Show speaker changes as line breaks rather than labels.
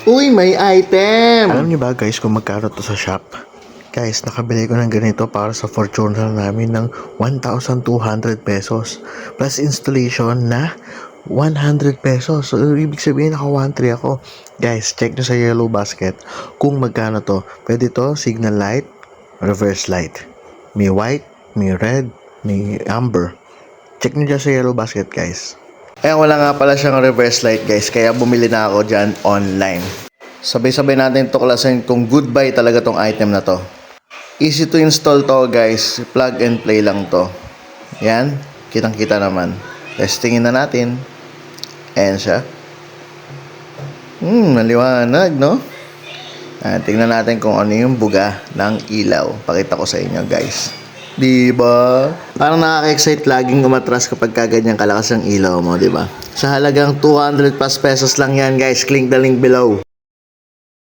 Uy, may item!
Alam niyo ba guys kung magkano to sa shop? Guys, nakabili ko ng ganito para sa Fortuner namin ng 1,200 pesos. Plus installation na 100 pesos. So, ibig sabihin naka 1,300 ako. Guys, check nyo sa yellow basket kung magkano to. Pwede to, signal light, reverse light. May white, may red, may amber. Check nyo dyan sa yellow basket guys. Ayan, wala nga pala siyang reverse light guys, kaya bumili na ako dyan online. Sabay-sabay natin tuklasin kung goodbye talaga tong item na to. Easy to install to guys, plug and play lang to. Yan, kitang-kita naman. Testingin na natin. Ayan siya. Maliwanag no? Tingnan natin kung ano yung buga ng ilaw. Pakita ko sa inyo guys. Diba? Parang nakaka-excite laging umatras kapag kaganyang kalakas ang ilaw mo, diba? Sa halagang 200 plus pesos lang yan guys. Click the link below.